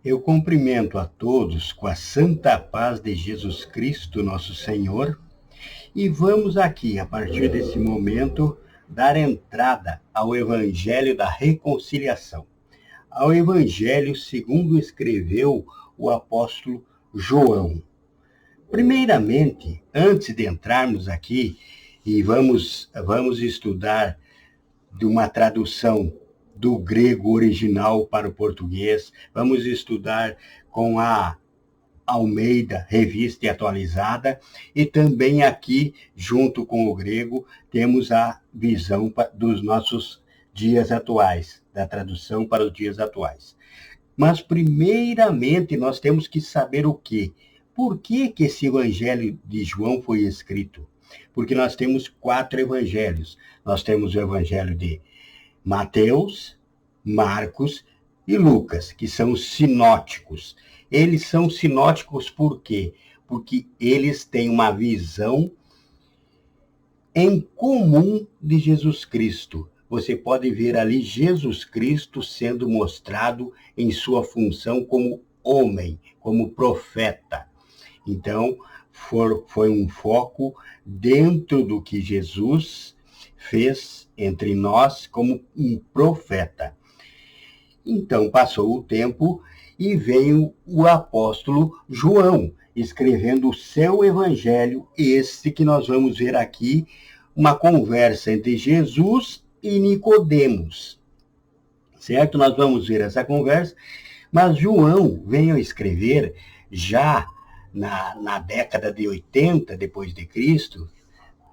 Eu cumprimento a todos com a santa paz de Jesus Cristo, nosso Senhor, e vamos aqui, a partir desse momento, dar entrada ao Evangelho da Reconciliação, ao Evangelho segundo escreveu o apóstolo João. Primeiramente, antes de entrarmos aqui, e vamos estudar de uma tradução do grego original para o português, vamos estudar com a Almeida, Revista e Atualizada, e também aqui, junto com o grego, temos a visão dos nossos dias atuais, da tradução para os dias atuais. Mas, primeiramente, nós temos que saber o quê? Por que esse evangelho de João foi escrito? Porque nós temos 4 evangelhos. Nós temos o evangelho de Mateus, Marcos e Lucas, que são os sinóticos. Eles são sinóticos por quê? Porque eles têm uma visão em comum de Jesus Cristo. Você pode ver ali Jesus Cristo sendo mostrado em sua função como homem, como profeta. Então, foi um foco dentro do que Jesus fez entre nós como um profeta. Então, passou o tempo e veio o apóstolo João, escrevendo o seu evangelho, esse que nós vamos ver aqui, uma conversa entre Jesus e Nicodemos. Certo? Nós vamos ver essa conversa, mas João veio a escrever já na década de 80 depois de Cristo,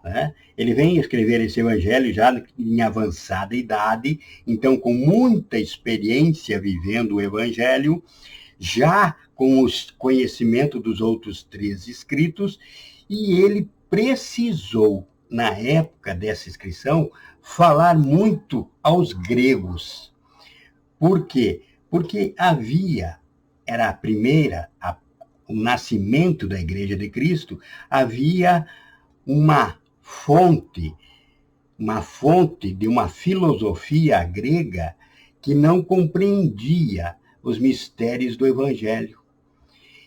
né? Ele vem escrever esse evangelho já em avançada idade, então com muita experiência vivendo o evangelho, já com o conhecimento dos outros 3 escritos, e ele precisou, na época dessa escrição, falar muito aos gregos. Por quê? Porque era a primeira, o nascimento da Igreja de Cristo, havia uma fonte de uma filosofia grega que não compreendia os mistérios do Evangelho.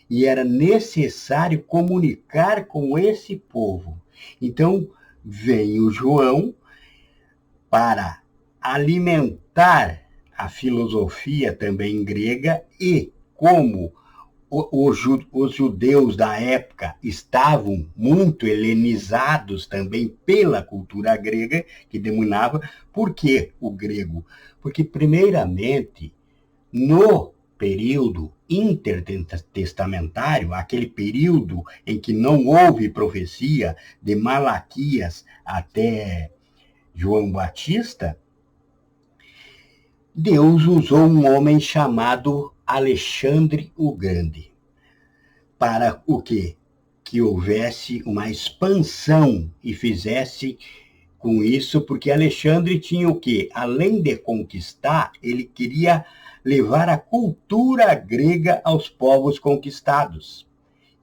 E era necessário comunicar com esse povo. Então, vem o João para alimentar a filosofia também grega e, como os judeus da época estavam muito helenizados também pela cultura grega, que dominava. Por que o grego? Porque, primeiramente, no período intertestamentário, aquele período em que não houve profecia, de Malaquias até João Batista, Deus usou um homem chamado Alexandre o Grande para o quê? Que houvesse uma expansão e fizesse com isso, porque Alexandre tinha o quê? Além de conquistar, ele queria levar a cultura grega aos povos conquistados.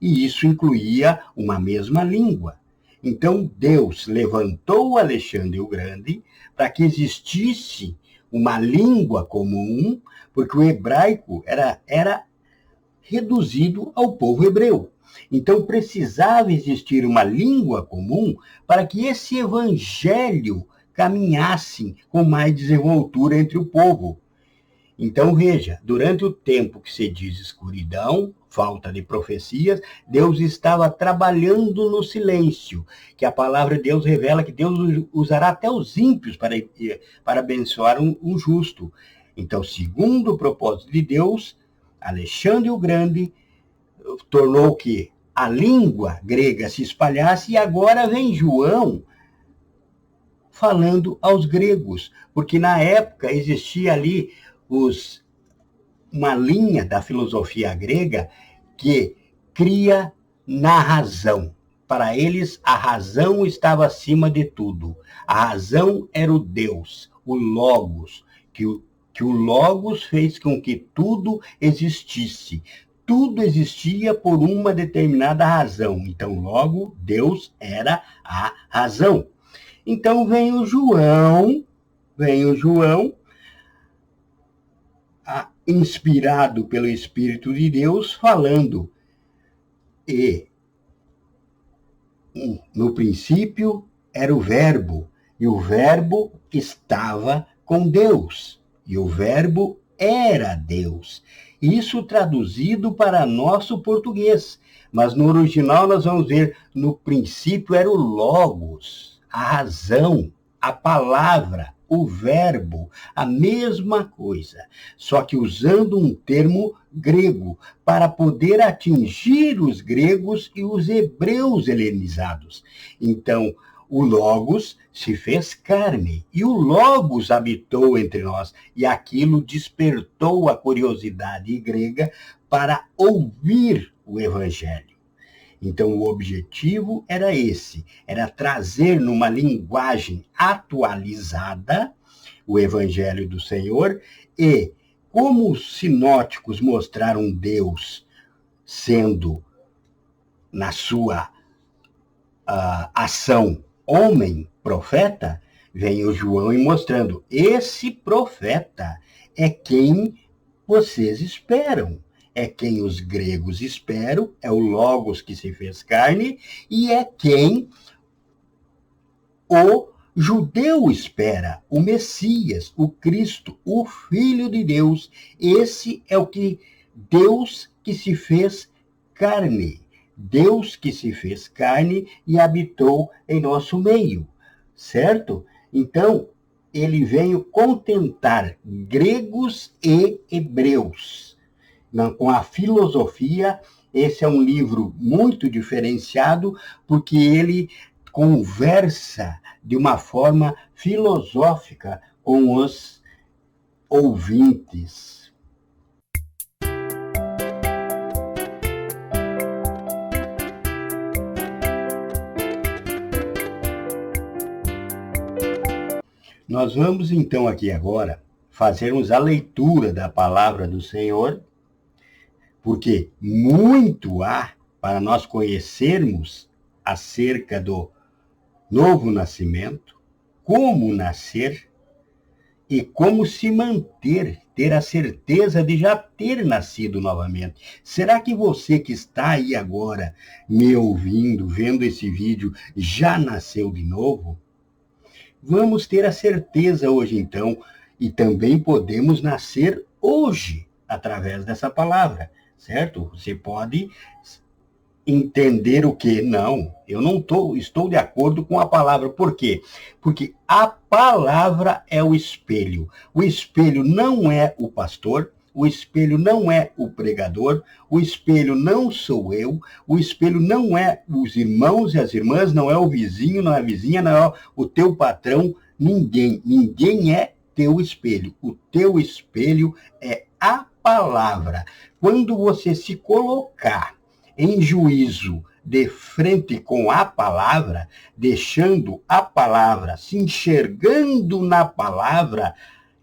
E isso incluía uma mesma língua. Então Deus levantou Alexandre o Grande para que existisse uma língua comum, porque o hebraico era reduzido ao povo hebreu. Então precisava existir uma língua comum para que esse evangelho caminhasse com mais desenvoltura entre o povo. Então veja, durante o tempo que se diz escuridão, falta de profecias, Deus estava trabalhando no silêncio, que a palavra de Deus revela que Deus usará até os ímpios para abençoar um justo. Então, segundo o propósito de Deus, Alexandre o Grande tornou que a língua grega se espalhasse, e agora vem João falando aos gregos, porque na época existia ali uma linha da filosofia grega que cria na razão. Para eles, a razão estava acima de tudo. A razão era o Deus, o Logos, que o Logos fez com que tudo existisse. Tudo existia por uma determinada razão. Então, logo, Deus era a razão. Então, vem o João inspirado pelo Espírito de Deus, falando. E no princípio era o Verbo, e o Verbo estava com Deus, e o Verbo era Deus. Isso traduzido para nosso português, mas no original nós vamos ver, no princípio era o Logos, a razão, a palavra, o verbo, a mesma coisa, só que usando um termo grego, para poder atingir os gregos e os hebreus helenizados. Então, o Logos se fez carne, e o Logos habitou entre nós, e aquilo despertou a curiosidade grega para ouvir o Evangelho. Então, o objetivo era esse, era trazer numa linguagem atualizada o Evangelho do Senhor, e como os sinóticos mostraram Deus sendo, na sua ação, homem, profeta, vem o João e mostrando, esse profeta é quem vocês esperam. É quem os gregos esperam, é o Logos que se fez carne, e é quem o judeu espera, o Messias, o Cristo, o Filho de Deus. Esse é o que Deus que se fez carne. Deus que se fez carne e habitou em nosso meio, certo? Então, ele veio contentar gregos e hebreus. Com a filosofia, esse é um livro muito diferenciado, porque ele conversa de uma forma filosófica com os ouvintes. Nós vamos então aqui agora fazermos a leitura da palavra do Senhor, porque muito há para nós conhecermos acerca do novo nascimento, como nascer e como se manter, ter a certeza de já ter nascido novamente. Será que você que está aí agora me ouvindo, vendo esse vídeo, já nasceu de novo? Vamos ter a certeza hoje então, e também podemos nascer hoje através dessa palavra. Certo? Você pode entender o que? Não, eu não estou de acordo com a palavra. Por quê? Porque a palavra é o espelho. O espelho não é o pastor, o espelho não é o pregador, o espelho não sou eu, o espelho não é os irmãos e as irmãs, não é o vizinho, não é a vizinha, não é o teu patrão, ninguém. Ninguém é teu espelho. O teu espelho é a palavra. Quando você se colocar em juízo de frente com a palavra, deixando a palavra, se enxergando na palavra,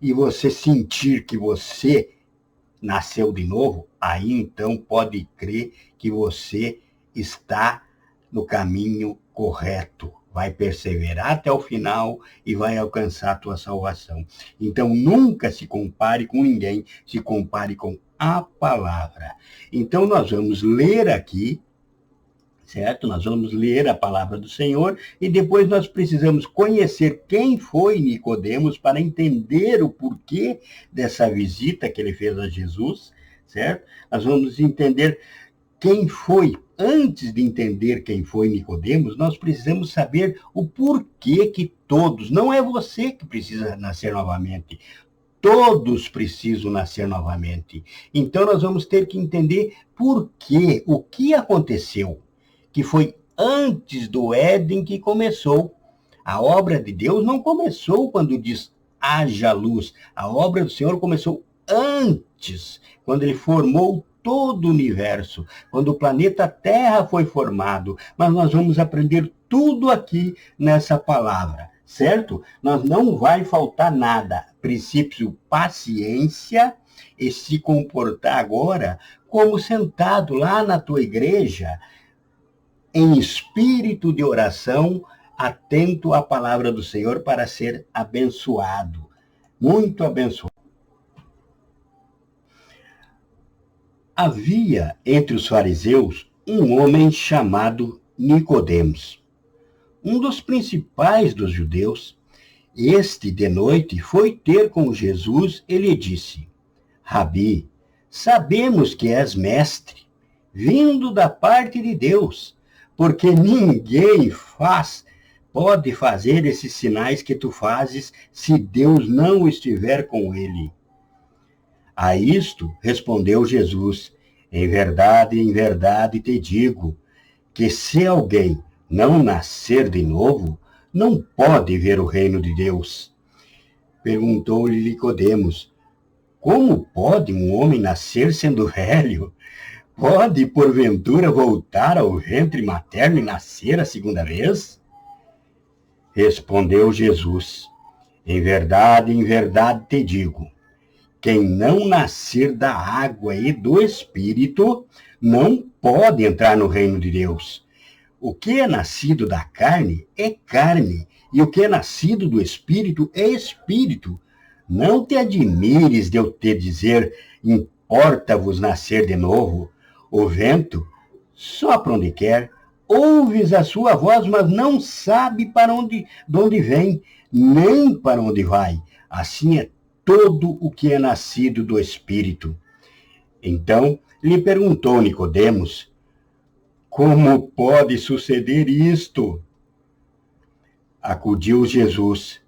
e você sentir que você nasceu de novo, aí então pode crer que você está no caminho correto. Vai perseverar até o final e vai alcançar a tua salvação. Então, nunca se compare com ninguém, se compare com a palavra. Então, nós vamos ler aqui, certo? Nós vamos ler a palavra do Senhor e depois nós precisamos conhecer quem foi Nicodemos para entender o porquê dessa visita que ele fez a Jesus, certo? Nós vamos entender quem foi. Antes de entender quem foi Nicodemos, nós precisamos saber o porquê que todos, não é você que precisa nascer novamente, todos precisam nascer novamente. Então nós vamos ter que entender por quê, o que aconteceu, que foi antes do Éden que começou. A obra de Deus não começou quando diz haja luz. A obra do Senhor começou antes, quando ele formou todo o universo, quando o planeta Terra foi formado. Mas nós vamos aprender tudo aqui nessa palavra, certo? Nós não vai faltar nada. Princípio, paciência e se comportar agora como sentado lá na tua igreja, em espírito de oração, atento à palavra do Senhor para ser abençoado. Muito abençoado. Havia entre os fariseus um homem chamado Nicodemos, um dos principais dos judeus. Este, de noite, foi ter com Jesus e lhe disse: Rabi, sabemos que és mestre, vindo da parte de Deus, porque ninguém pode fazer esses sinais que tu fazes se Deus não estiver com ele. A isto respondeu Jesus: em verdade te digo, que se alguém não nascer de novo, não pode ver o reino de Deus. Perguntou-lhe Nicodemos: como pode um homem nascer sendo velho? Pode, porventura, voltar ao ventre materno e nascer a segunda vez? Respondeu Jesus: em verdade te digo, quem não nascer da água e do Espírito não pode entrar no reino de Deus. O que é nascido da carne é carne, e o que é nascido do Espírito é Espírito. Não te admires de eu te dizer: importa-vos nascer de novo. O vento sopra onde quer, ouves a sua voz, mas não sabe de onde vem, nem para onde vai. Assim é todo o que é nascido do Espírito. Então lhe perguntou Nicodemos: como pode suceder isto? Acudiu Jesus: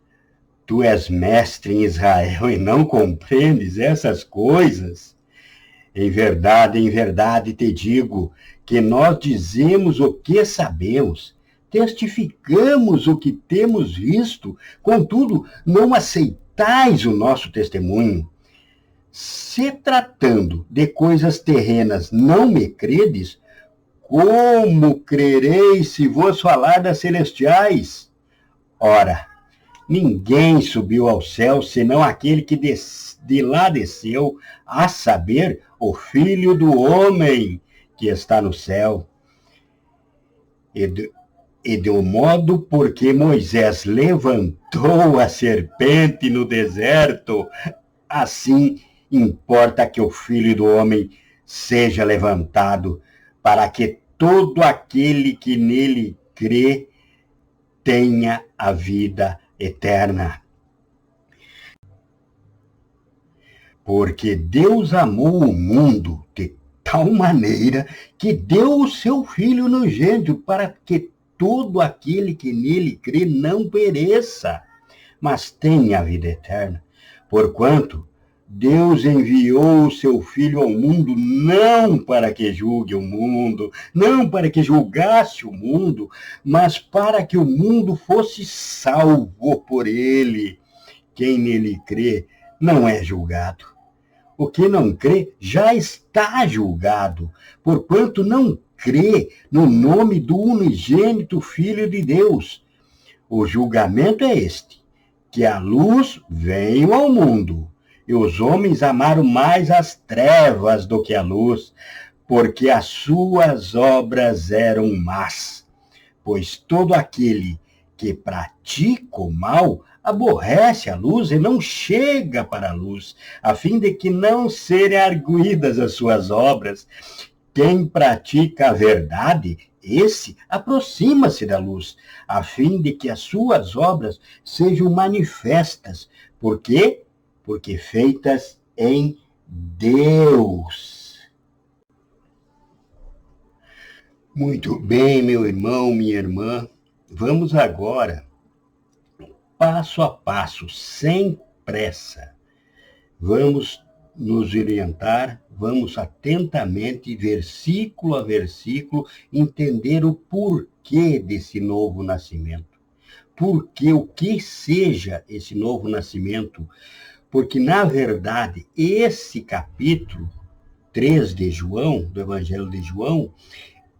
tu és mestre em Israel e não compreendes essas coisas? Em verdade te digo, que nós dizemos o que sabemos, testificamos o que temos visto, contudo, não aceitais o nosso testemunho. Se tratando de coisas terrenas não me credes, como crereis se vos falar das celestiais? Ora, ninguém subiu ao céu, senão aquele que de lá desceu, a saber, o Filho do Homem que está no céu. E do modo porque Moisés levantou a serpente no deserto, assim importa que o Filho do Homem seja levantado, para que todo aquele que nele crê tenha a vida eterna. Porque Deus amou o mundo de tal maneira que deu o seu Filho unigênito, para que todo aquele que nele crê não pereça, mas tenha a vida eterna. Porquanto Deus enviou o seu Filho ao mundo não para que julgue o mundo, não para que julgasse o mundo, mas para que o mundo fosse salvo por ele. Quem nele crê não é julgado. O que não crê já está julgado, porquanto não crê no nome do unigênito Filho de Deus. O julgamento é este, que a luz veio ao mundo, e os homens amaram mais as trevas do que a luz, porque as suas obras eram más. Pois todo aquele que pratica o mal aborrece a luz e não chega para a luz, a fim de que não serem arguidas as suas obras. Quem pratica a verdade, esse aproxima-se da luz, a fim de que as suas obras sejam manifestas. Por quê? Porque feitas em Deus. Muito bem, meu irmão, minha irmã. Vamos agora, passo a passo, sem pressa. Vamos nos orientar, vamos atentamente, versículo a versículo, entender o porquê desse novo nascimento. Porque o que seja esse novo nascimento? Porque, na verdade, esse capítulo 3 de João, do Evangelho de João,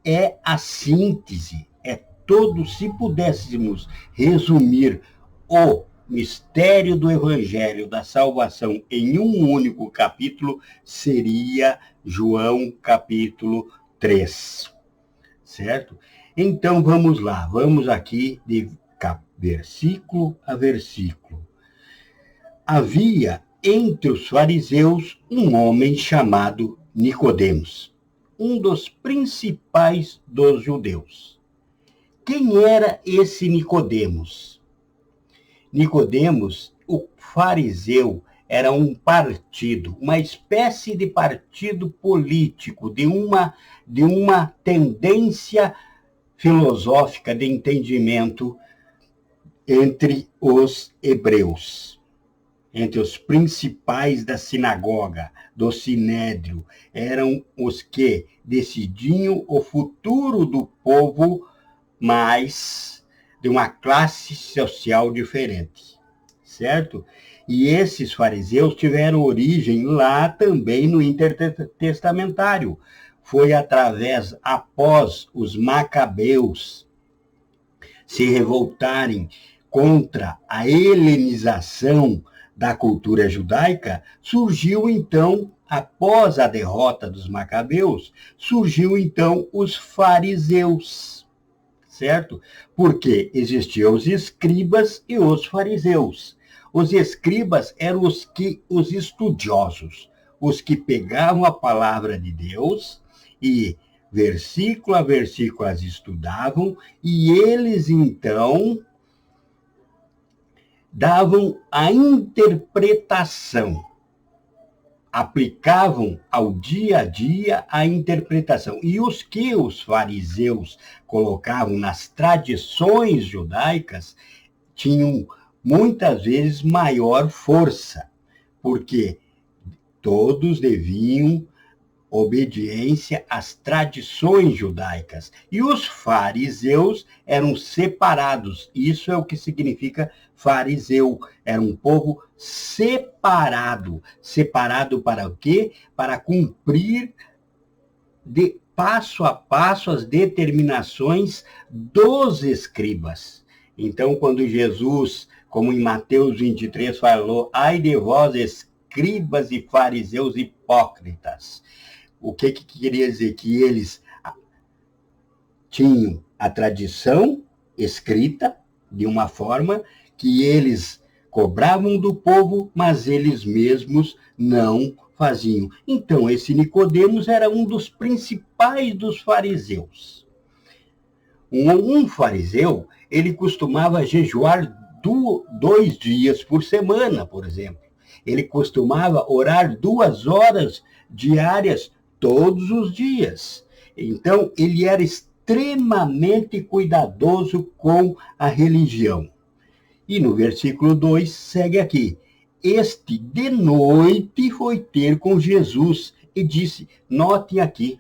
é a síntese, é todo, se pudéssemos resumir o mistério do Evangelho da salvação em um único capítulo, seria João capítulo 3, certo? Então vamos lá, vamos aqui de versículo a versículo. Havia entre os fariseus um homem chamado Nicodemos, um dos principais dos judeus. Quem era esse Nicodemos? Nicodemos, o fariseu, era um partido, uma espécie de partido político, de uma tendência filosófica de entendimento entre os hebreus, entre os principais da sinagoga, do sinédrio. Eram os que decidiam o futuro do povo, mas de uma classe social diferente, certo? E esses fariseus tiveram origem lá também no intertestamentário. Foi após os macabeus se revoltarem contra a helenização da cultura judaica, surgiu então, após a derrota dos macabeus, surgiu então os fariseus, certo? Porque existiam os escribas e os fariseus. Os escribas eram os estudiosos, os que pegavam a palavra de Deus e versículo a versículo as estudavam, e eles então davam a interpretação, aplicavam ao dia a dia a interpretação. E os que os fariseus colocavam nas tradições judaicas tinham muitas vezes maior força, porque todos deviam obediência às tradições judaicas. E os fariseus eram separados. Isso é o que significa fariseu. Era um povo separado. Separado para o quê? Para cumprir de passo a passo as determinações dos escribas. Então, quando Jesus, como em Mateus 23, falou: ai de vós, escribas e fariseus hipócritas. O que queria dizer? Que eles tinham a tradição escrita de uma forma que eles cobravam do povo, mas eles mesmos não faziam. Então, esse Nicodemos era um dos principais dos fariseus. Um fariseu, ele costumava jejuar 2 dias por semana, por exemplo. Ele costumava orar 2 horas diárias todos os dias. Então, ele era extremamente cuidadoso com a religião. E no versículo 2 segue aqui: este de noite foi ter com Jesus e disse, note aqui,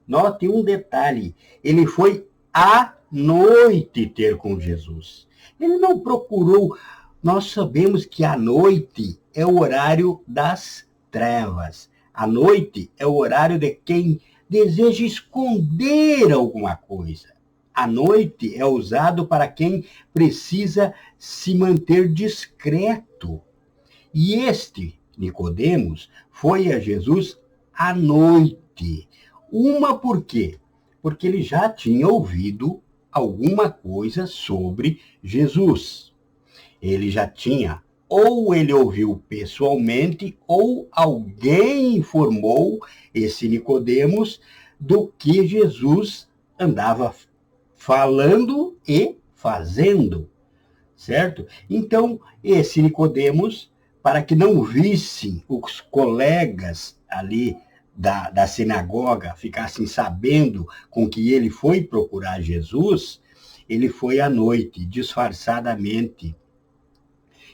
note um detalhe, ele foi à noite ter com Jesus. Ele não procurou, nós sabemos que a noite é o horário das trevas. A noite é o horário de quem deseja esconder alguma coisa. A noite é usado para quem precisa se manter discreto. E este, Nicodemos, foi a Jesus à noite. Por quê? Porque ele já tinha ouvido alguma coisa sobre Jesus. Ele já tinha, ou ele ouviu pessoalmente, ou alguém informou esse Nicodemos do que Jesus andava falando e fazendo, certo? Então, esse Nicodemos, para que não vissem os colegas ali da sinagoga, ficassem sabendo com que ele foi procurar Jesus, ele foi à noite, disfarçadamente,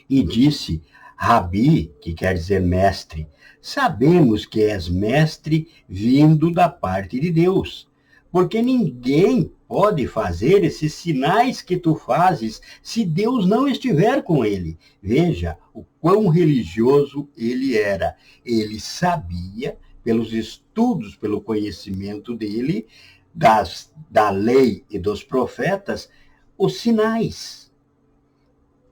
e disse, Rabi, que quer dizer mestre, sabemos que és mestre vindo da parte de Deus, porque ninguém pode fazer esses sinais que tu fazes se Deus não estiver com ele. Veja o quão religioso ele era. Ele sabia, pelos estudos, pelo conhecimento dele, da lei e dos profetas, os sinais.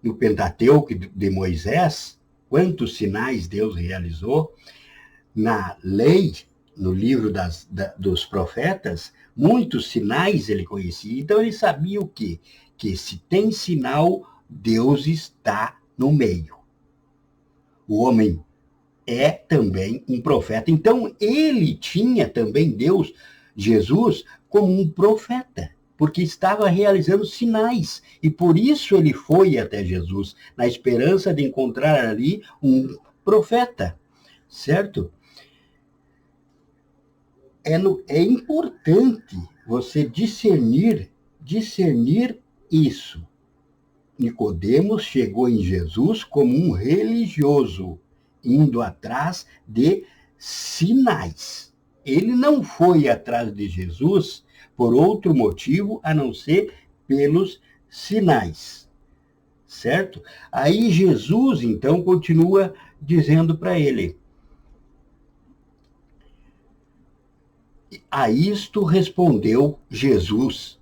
No Pentateuco de Moisés, quantos sinais Deus realizou? Na lei, no livro dos profetas, muitos sinais ele conhecia. Então ele sabia o quê? Que se tem sinal, Deus está no meio. O homem é também um profeta. Então, ele tinha também Deus, Jesus, como um profeta, porque estava realizando sinais. E por isso ele foi até Jesus, na esperança de encontrar ali um profeta, certo? É importante você discernir isso. Nicodemos chegou em Jesus como um religioso, indo atrás de sinais. Ele não foi atrás de Jesus por outro motivo a não ser pelos sinais, certo? Aí Jesus, então, continua dizendo para ele: a isto respondeu Jesus: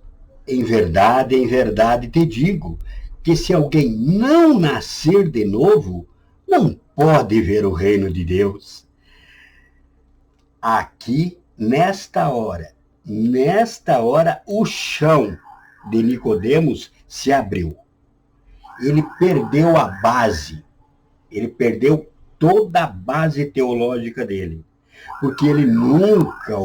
em verdade te digo, que se alguém não nascer de novo, não pode ver o reino de Deus. Aqui, nesta hora, o chão de Nicodemos se abriu. Ele perdeu a base, ele perdeu toda a base teológica dele, porque ele nunca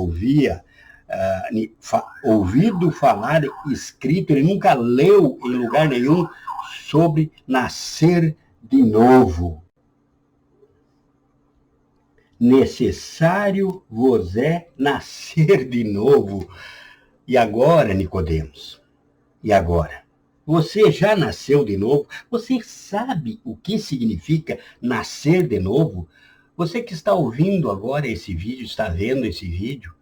ouvido falar, escrito, ele nunca leu em lugar nenhum sobre nascer de novo. Necessário vos é nascer de novo. E agora, Nicodemos? E agora? Você já nasceu de novo? Você sabe o que significa nascer de novo? Você que está ouvindo agora esse vídeo, está vendo esse vídeo,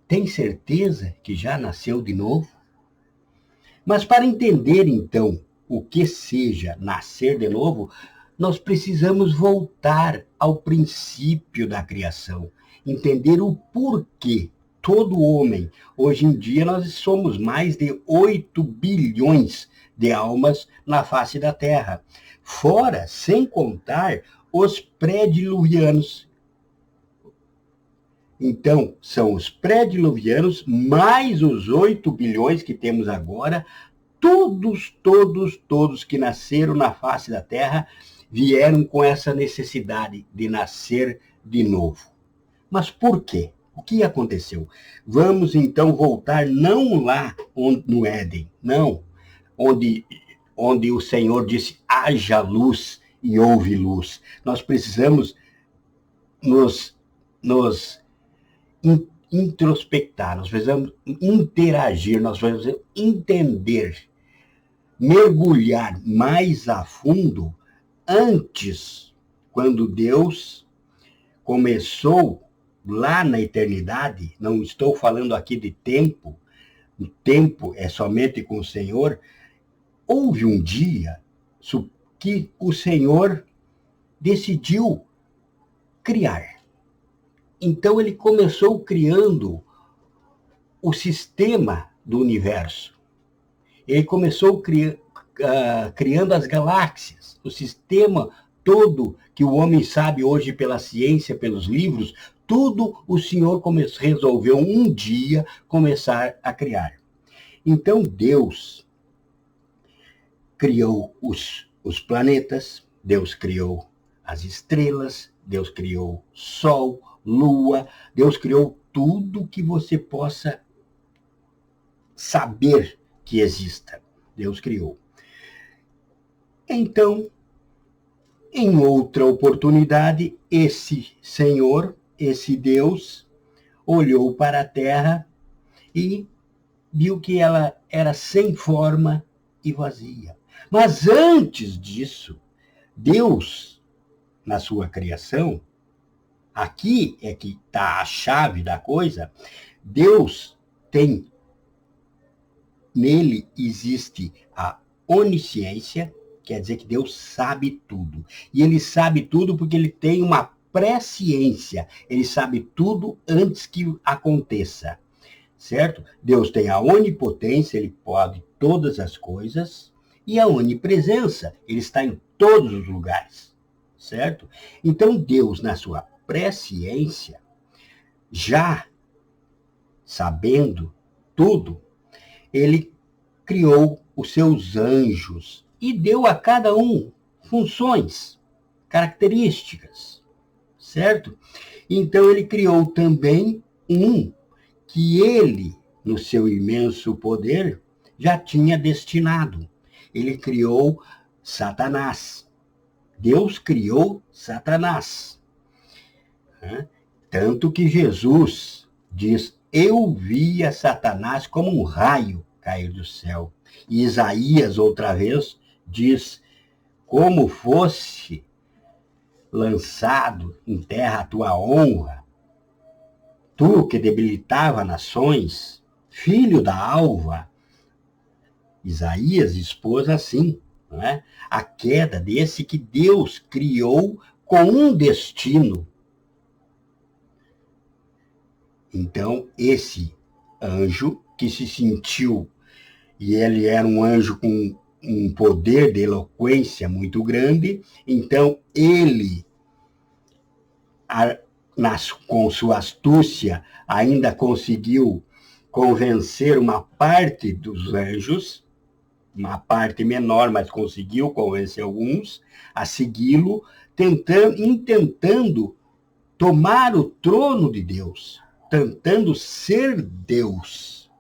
tem certeza que já nasceu de novo? Mas para entender, então, o que seja nascer de novo, nós precisamos voltar ao princípio da criação, entender o porquê todo homem, hoje em dia nós somos mais de 8 bilhões de almas na face da Terra, fora, sem contar, os pré-diluvianos. Então, são os pré-diluvianos mais os 8 bilhões que temos agora, todos que nasceram na face da Terra vieram com essa necessidade de nascer de novo. Mas por quê? O que aconteceu? Vamos então voltar não lá no Éden, não, onde o Senhor disse, haja luz e houve luz. Nós precisamos nos introspectar, nós precisamos interagir, nós precisamos entender, mergulhar mais a fundo antes, quando Deus começou lá na eternidade, não estou falando aqui de tempo, o tempo é somente com o Senhor, houve um dia que o Senhor decidiu criar. Então ele começou criando o sistema do universo. Ele começou criando as galáxias, o sistema todo que o homem sabe hoje pela ciência, pelos livros, tudo o Senhor resolveu um dia começar a criar. Então Deus criou os planetas, Deus criou as estrelas, Deus criou sol, lua, Deus criou tudo que você possa saber que exista. Deus criou. Então, em outra oportunidade, esse Senhor, esse Deus, olhou para a terra e viu que ela era sem forma e vazia. Mas antes disso, Deus, na sua criação, aqui é que está a chave da coisa, Deus tem, nele existe a onisciência, quer dizer que Deus sabe tudo. E ele sabe tudo porque ele tem uma presciência, ele sabe tudo antes que aconteça, certo? Deus tem a onipotência, ele pode todas as coisas, e a onipresença, ele está em todos os lugares, certo? Então Deus, na sua presciência, já sabendo tudo, ele criou os seus anjos e deu a cada um funções, características. certo? Então ele criou também um que ele, no seu imenso poder, já tinha destinado. Ele criou Satanás. Deus criou Satanás. Tanto que Jesus diz, eu via Satanás como um raio cair do céu. E Isaías, outra vez, diz, como fosse lançado em terra a tua honra, tu que debilitava nações, filho da alva. Isaías expôs assim, não é? A queda desse que Deus criou com um destino. Então, esse anjo que se sentiu, e ele era um anjo com um poder de eloquência muito grande, então ele, com sua astúcia, ainda conseguiu convencer uma parte dos anjos, uma parte menor, mas conseguiu convencer alguns a segui-lo, intentando tomar o trono de Deus, tentando ser Deus.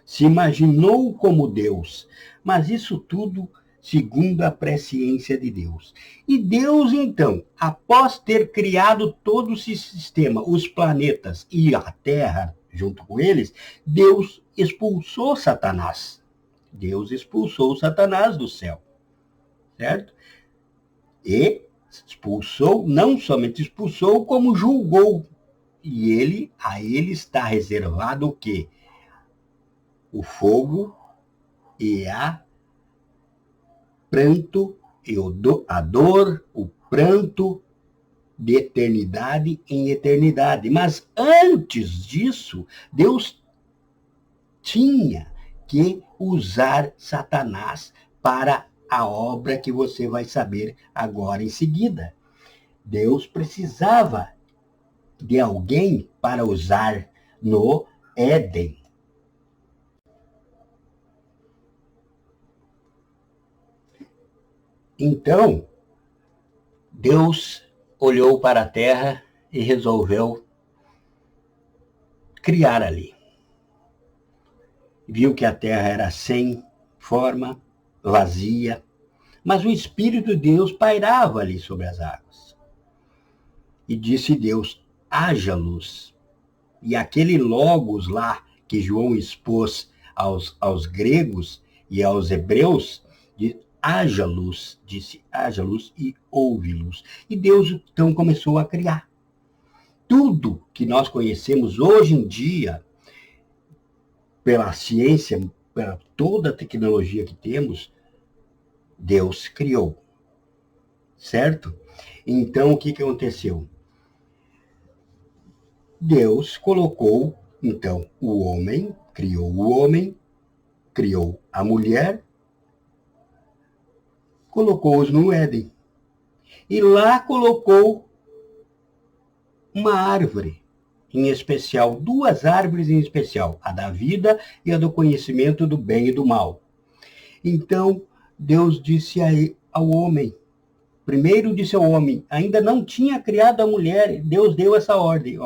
Se imaginou como Deus, mas isso tudo segundo a presciência de Deus. E Deus, então, após ter criado todo esse sistema, os planetas e a Terra, junto com eles, Deus expulsou Satanás. Deus expulsou Satanás do céu, certo? E expulsou, não somente expulsou, como julgou. E a ele está reservado o quê? O fogo e a pranto e a dor, o pranto de eternidade em eternidade. Mas antes disso, Deus tinha que usar Satanás para a obra que você vai saber agora em seguida. Deus precisava de alguém para usar no Éden. Então, Deus olhou para a terra e resolveu criar ali. Viu que a terra era sem forma, vazia, mas o Espírito de Deus pairava ali sobre as águas. E disse Deus, haja luz. E aquele logos lá que João expôs aos gregos e aos hebreus, haja luz, disse, haja luz e houve luz. E Deus então começou a criar. Tudo que nós conhecemos hoje em dia, pela ciência, pela toda a tecnologia que temos, Deus criou. Certo? Então, o que aconteceu? Deus colocou, então, o homem, criou a mulher, colocou-os no Éden. E lá colocou uma árvore em especial, duas árvores em especial, a da vida e a do conhecimento do bem e do mal. Então, Deus disse ao homem, primeiro disse ao homem, ainda não tinha criado a mulher, Deus deu essa ordem,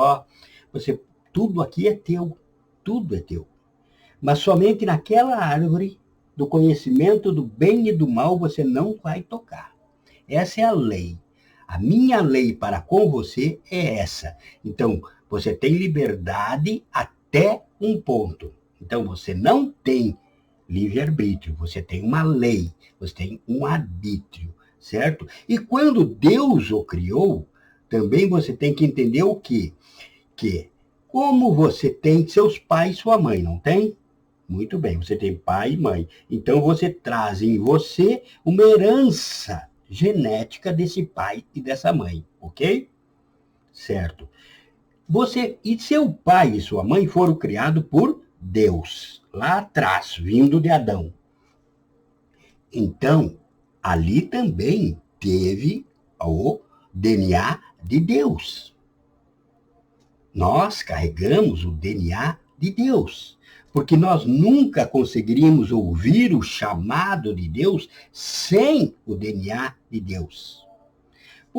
tudo aqui é teu, tudo é teu. Mas somente naquela árvore do conhecimento do bem e do mal você não vai tocar. Essa é a lei. A minha lei para com você é essa. Então, você tem liberdade até um ponto. Então, você não tem livre-arbítrio, você tem uma lei, você tem um arbítrio, certo? E quando Deus o criou, também você tem que entender o quê? Que como você tem seus pais e sua mãe, não tem? Muito bem, você tem pai e mãe. Então você traz em você uma herança genética desse pai e dessa mãe, ok? Certo. E seu pai e sua mãe foram criados por Deus, lá atrás, vindo de Adão. Então, ali também teve o DNA de Deus. Nós carregamos o DNA de Deus, porque nós nunca conseguiríamos ouvir o chamado de Deus sem o DNA de Deus.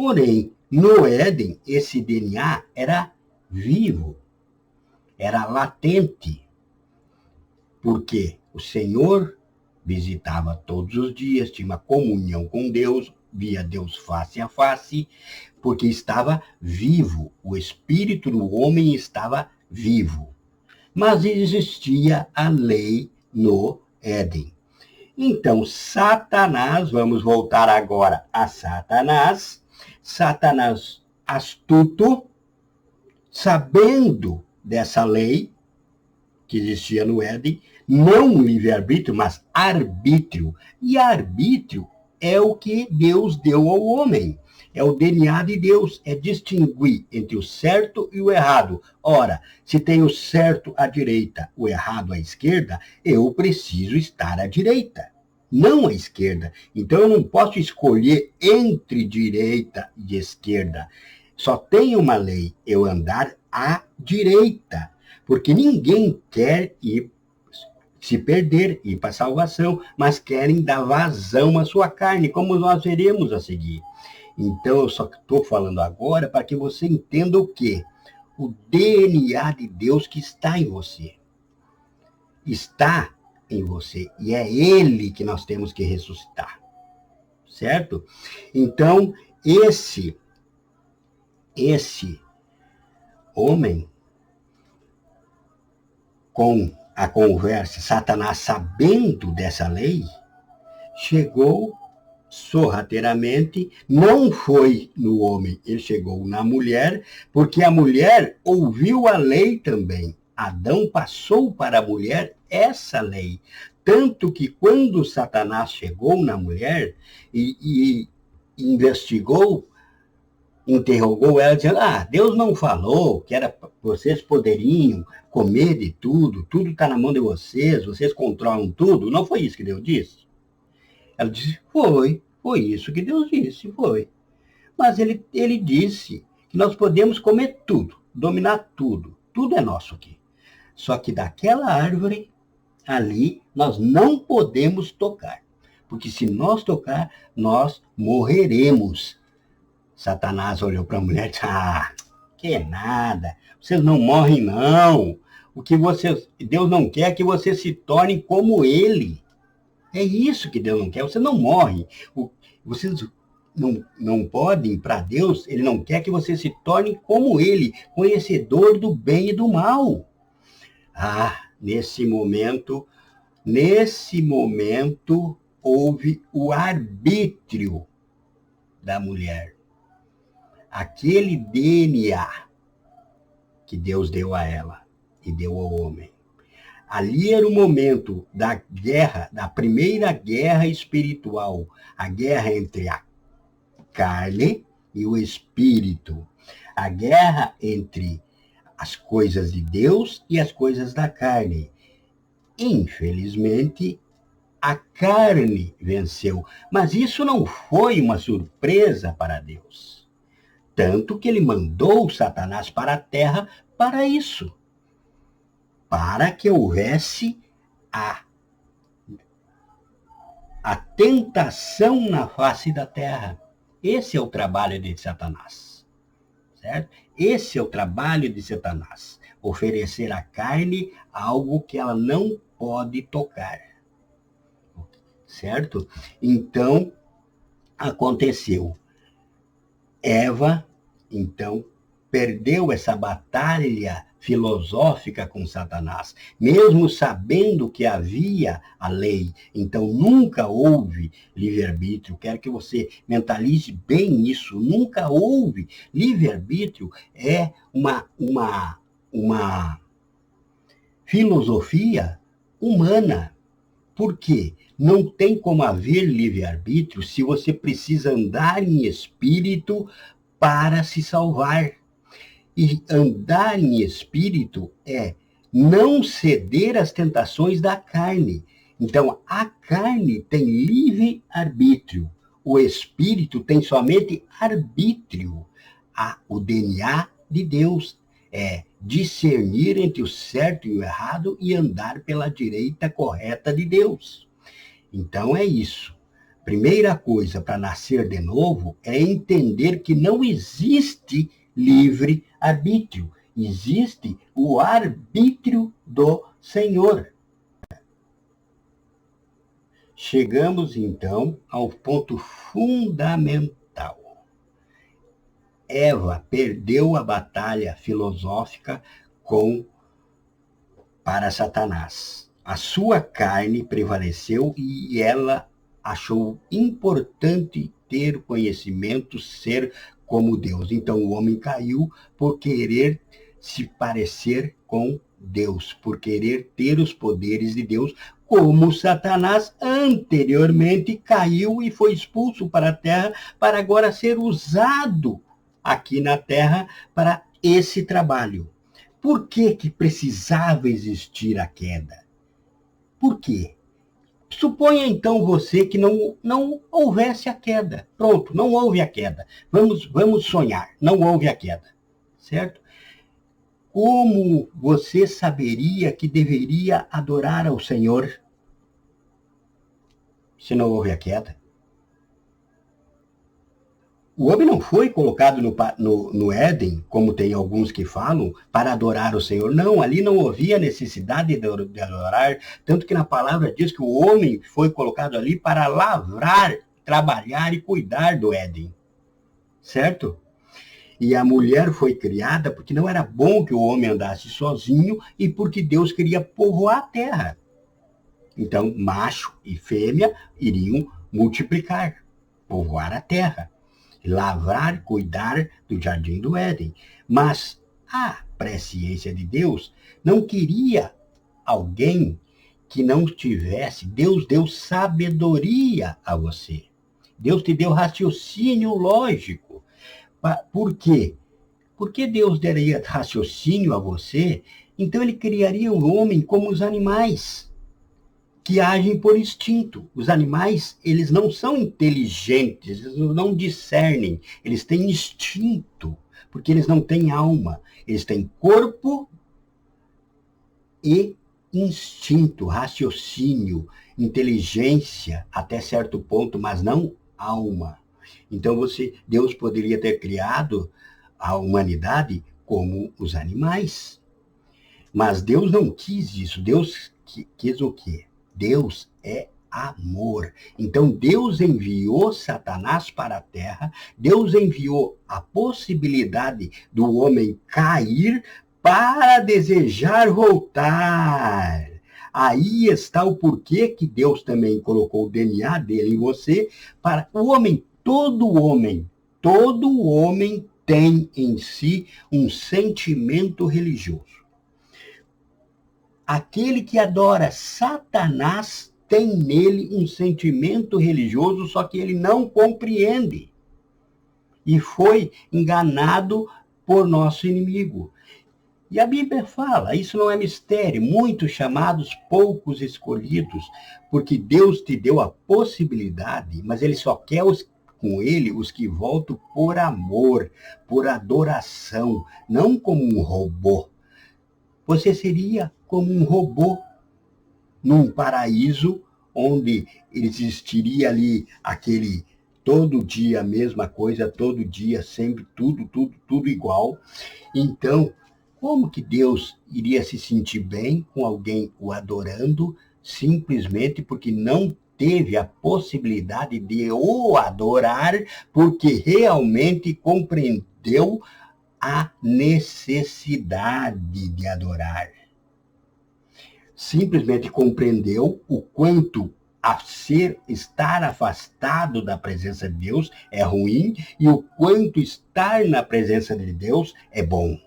Porém, no Éden, esse DNA era vivo, era latente, porque o Senhor visitava todos os dias, tinha uma comunhão com Deus, via Deus face a face, porque estava vivo, o espírito do homem estava vivo. Mas existia a lei no Éden. Então, Satanás, vamos voltar agora a Satanás, Satanás astuto, sabendo dessa lei que existia no Éden, não livre-arbítrio, mas arbítrio. E arbítrio é o que Deus deu ao homem. É o DNA de Deus, é distinguir entre o certo e o errado. Ora, se tem o certo à direita, o errado à esquerda, eu preciso estar à direita, não à esquerda. Então eu não posso escolher entre direita e esquerda. Só tem uma lei, eu andar à direita, porque ninguém quer ir se perder, ir para a salvação, mas querem dar vazão à sua carne, como nós veremos a seguir. Então, eu só estou falando agora para que você entenda o quê? O DNA de Deus que está em você. Está em você. E é Ele que nós temos que ressuscitar. Certo? Então, esse homem, com a conversa, Satanás sabendo dessa lei, chegou sorrateiramente, não foi no homem, ele chegou na mulher, porque a mulher ouviu a lei também. Adão passou para a mulher essa lei. Tanto que quando Satanás chegou na mulher e investigou, interrogou ela, dizendo, Deus não falou que vocês poderiam comer de tudo está na mão de vocês, vocês controlam tudo. Não foi isso que Deus disse? Ela disse, foi isso que Deus disse, foi. Mas ele disse que nós podemos comer tudo, dominar tudo é nosso aqui. Só que daquela árvore, ali, nós não podemos tocar, porque se nós tocar, nós morreremos. Satanás olhou para a mulher e disse, que nada, vocês não morrem não, Deus não quer que você se torne como ele. É isso que Deus não quer, você não morre. Vocês não podem, para Deus, ele não quer que você se torne como ele, conhecedor do bem e do mal. Nesse momento, houve o arbítrio da mulher. Aquele DNA que Deus deu a ela e deu ao homem. Ali era o momento da guerra, da primeira guerra espiritual, a guerra entre a carne e o espírito, a guerra entre as coisas de Deus e as coisas da carne. Infelizmente, a carne venceu, mas isso não foi uma surpresa para Deus. Tanto que ele mandou Satanás para a terra para isso. Para que houvesse a tentação na face da terra. Esse é o trabalho de Satanás. Certo? Esse é o trabalho de Satanás. Oferecer à carne algo que ela não pode tocar. Certo? Então, aconteceu. Eva, então, perdeu essa batalha filosófica com Satanás, mesmo sabendo que havia a lei. Então, nunca houve livre-arbítrio. Quero que você mentalize bem isso. Nunca houve. Livre-arbítrio é uma filosofia humana. Por quê? Não tem como haver livre-arbítrio se você precisa andar em espírito para se salvar. E andar em espírito é não ceder às tentações da carne. Então, a carne tem livre-arbítrio. O espírito tem somente arbítrio. O DNA de Deus é discernir entre o certo e o errado e andar pela direita correta de Deus. Então, é isso. Primeira coisa para nascer de novo é entender que não existe livre-arbítrio. Existe o arbítrio do Senhor. Chegamos, então, ao ponto fundamental. Eva perdeu a batalha filosófica para Satanás. A sua carne prevaleceu e ela achou importante ter conhecimento, ser como Deus. Então o homem caiu por querer se parecer com Deus, por querer ter os poderes de Deus, como Satanás anteriormente caiu e foi expulso para a terra para agora ser usado aqui na terra para esse trabalho. Por que que precisava existir a queda? Por quê? Suponha então você que não houvesse a queda. Pronto, não houve a queda. Vamos sonhar, não houve a queda. Certo? Como você saberia que deveria adorar ao Senhor se não houve a queda? O homem não foi colocado no Éden, como tem alguns que falam, para adorar o Senhor. Não, ali não havia necessidade de adorar, tanto que na palavra diz que o homem foi colocado ali para lavrar, trabalhar e cuidar do Éden. Certo? E a mulher foi criada porque não era bom que o homem andasse sozinho e porque Deus queria povoar a terra. Então, macho e fêmea iriam multiplicar, povoar a terra. Lavrar, cuidar do jardim do Éden. Mas a presciência de Deus não queria alguém que não tivesse. Deus deu sabedoria a você. Deus te deu raciocínio lógico. Por quê? Porque Deus daria raciocínio a você, então ele criaria o homem como os animais, que agem por instinto. Os animais, eles não são inteligentes, eles não discernem, eles têm instinto, porque eles não têm alma. Eles têm corpo e instinto, raciocínio, inteligência, até certo ponto, mas não alma. Então Deus poderia ter criado a humanidade como os animais. Mas Deus não quis isso. Deus quis o quê? Deus é amor. Então Deus enviou Satanás para a terra, Deus enviou a possibilidade do homem cair para desejar voltar. Aí está o porquê que Deus também colocou o DNA dele em você, para o homem, todo homem tem em si um sentimento religioso. Aquele que adora Satanás tem nele um sentimento religioso, só que ele não compreende. E foi enganado por nosso inimigo. E a Bíblia fala, isso não é mistério, muitos chamados, poucos escolhidos, porque Deus te deu a possibilidade, mas ele só quer com ele os que voltam por amor, por adoração, não como um robô. Você seria como um robô num paraíso onde existiria ali aquele todo dia a mesma coisa, todo dia sempre tudo igual. Então, como que Deus iria se sentir bem com alguém o adorando simplesmente porque não teve a possibilidade de o adorar, porque realmente compreendeu a necessidade de adorar. Simplesmente compreendeu o quanto estar afastado da presença de Deus é ruim e o quanto estar na presença de Deus é bom.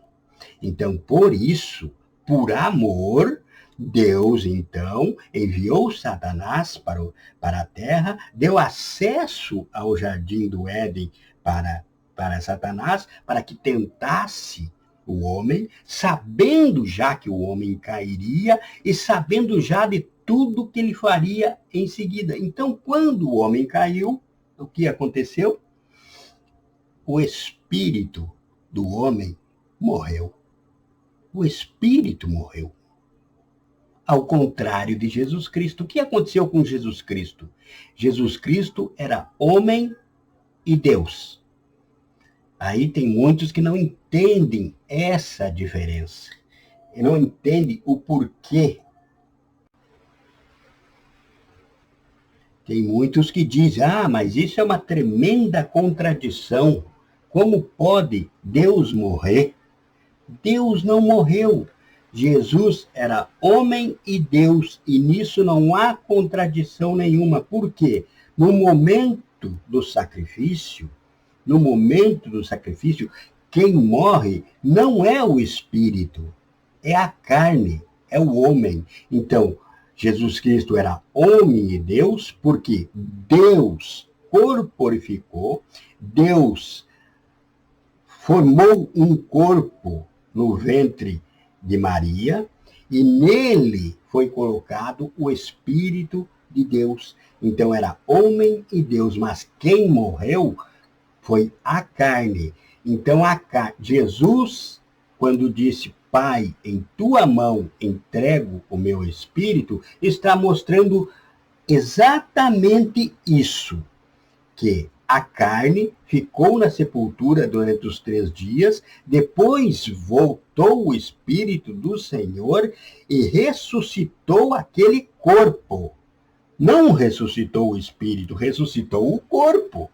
Então, por isso, por amor, Deus, então, enviou Satanás para a terra, deu acesso ao jardim do Éden para Satanás, para que tentasse o homem, sabendo já que o homem cairia e sabendo já de tudo que ele faria em seguida. Então, quando o homem caiu, o que aconteceu? O espírito do homem morreu. O espírito morreu. ao contrário de Jesus Cristo. O que aconteceu com Jesus Cristo? Jesus Cristo era homem e Deus. Aí tem muitos que não entendem essa diferença. E não entendem o porquê. Tem muitos que dizem, mas isso é uma tremenda contradição. Como pode Deus morrer? Deus não morreu. Jesus era homem e Deus, e nisso não há contradição nenhuma. Por quê? No momento do sacrifício, quem morre não é o espírito, é a carne, é o homem. Então, Jesus Cristo era homem e Deus, porque Deus corporificou, Deus formou um corpo no ventre de Maria, e nele foi colocado o Espírito de Deus. Então era homem e Deus, mas quem morreu foi a carne. Então Jesus, quando disse, Pai, em tua mão entrego o meu espírito, está mostrando exatamente isso, que a carne ficou na sepultura durante os 3 dias, depois voltou o Espírito do Senhor e ressuscitou aquele corpo. Não ressuscitou o Espírito, ressuscitou o corpo.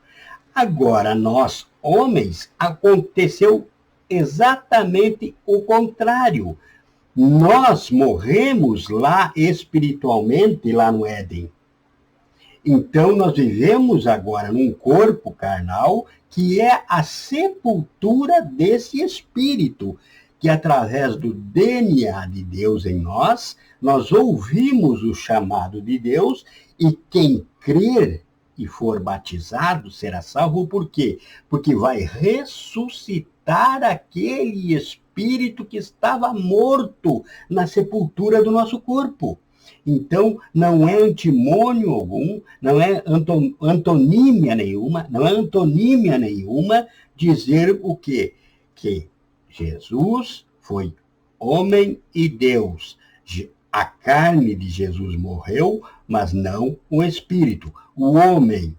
Agora, nós, homens, aconteceu exatamente o contrário. Nós morremos lá espiritualmente, lá no Éden. Então, nós vivemos agora num corpo carnal que é a sepultura desse espírito, que através do DNA de Deus em nós, nós ouvimos o chamado de Deus, e quem crer e for batizado será salvo. Por quê? Porque vai ressuscitar aquele espírito que estava morto na sepultura do nosso corpo. Então, não é antimônio algum, não é antonímia nenhuma dizer o quê? Que Jesus foi homem e Deus. A carne de Jesus morreu, mas não o espírito. O homem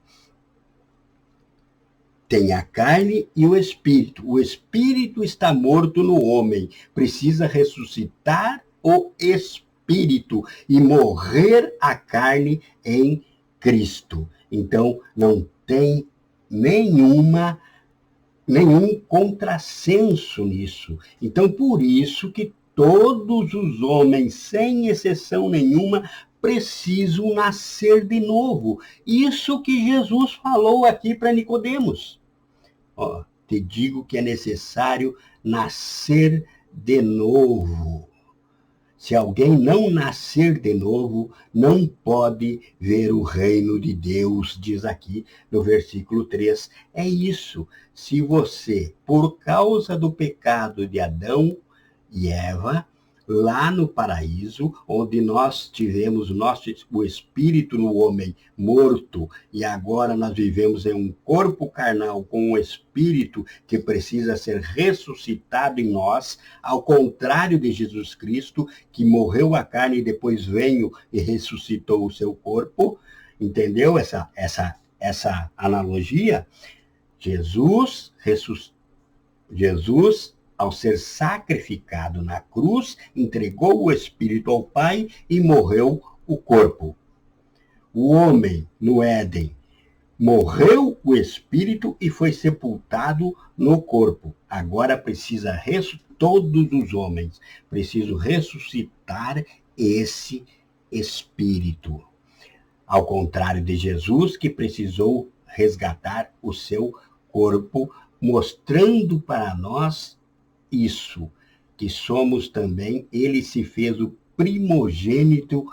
tem a carne e o espírito. O espírito está morto no homem. Precisa ressuscitar o espírito e morrer a carne em Cristo. Então, não tem nenhum contrassenso nisso. Então, por isso que todos os homens, sem exceção nenhuma, precisam nascer de novo. Isso que Jesus falou aqui para Nicodemos. Te digo que é necessário nascer de novo. Se alguém não nascer de novo, não pode ver o reino de Deus, diz aqui no versículo 3. É isso. Se você, por causa do pecado de Adão e Eva, lá no paraíso, onde nós tivemos o espírito no homem morto, e agora nós vivemos em um corpo carnal com um espírito que precisa ser ressuscitado em nós, ao contrário de Jesus Cristo, que morreu a carne e depois veio e ressuscitou o seu corpo. Entendeu essa analogia? Jesus, ao ser sacrificado na cruz, entregou o espírito ao Pai e morreu o corpo. O homem, no Éden, morreu o espírito e foi sepultado no corpo. Agora todos os homens precisam ressuscitar esse espírito. Ao contrário de Jesus, que precisou resgatar o seu corpo, mostrando para nós isso, que somos também, ele se fez o primogênito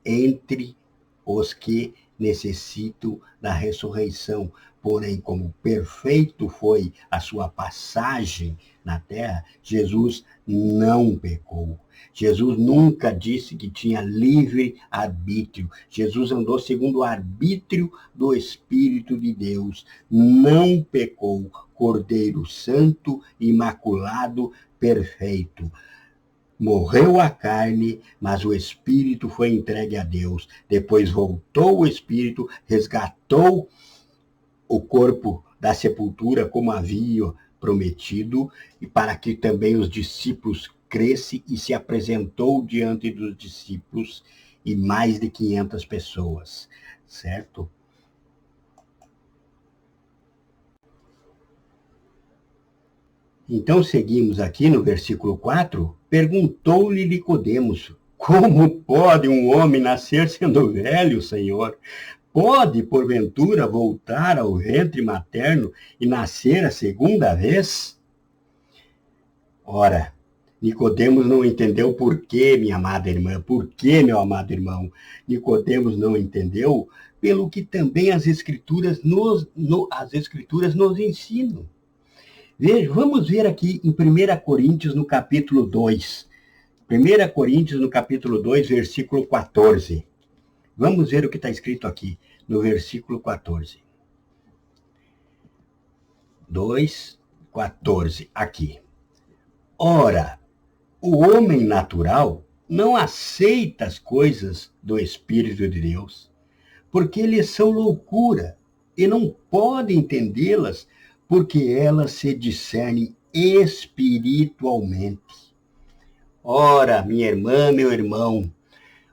entre os que necessitam da ressurreição. Porém, como perfeito foi a sua passagem na terra, Jesus não pecou. Jesus nunca disse que tinha livre arbítrio. Jesus andou segundo o arbítrio do Espírito de Deus. Não pecou. Cordeiro Santo, imaculado, perfeito. Morreu a carne, mas o espírito foi entregue a Deus. Depois voltou o espírito, resgatou o corpo da sepultura como havia prometido, e para que também os discípulos crescem, e se apresentou diante dos discípulos e mais de 500 pessoas, certo? Então, seguimos aqui no versículo 4, perguntou-lhe Nicodemos, como pode um homem nascer sendo velho, Senhor? Pode, porventura, voltar ao ventre materno e nascer a segunda vez? Ora, Nicodemos não entendeu por que, minha amada irmã, por que, meu amado irmão? Nicodemos não entendeu pelo que também as Escrituras as Escrituras nos ensinam. Veja, vamos ver aqui em 1 Coríntios, no capítulo 2. 1 Coríntios, no capítulo 2, versículo 14. Vamos ver o que está escrito aqui, no versículo 14. 2, 14, aqui. Ora, o homem natural não aceita as coisas do Espírito de Deus, porque eles são loucura e não pode entendê-las, porque elas se discernem espiritualmente. Ora, minha irmã, meu irmão,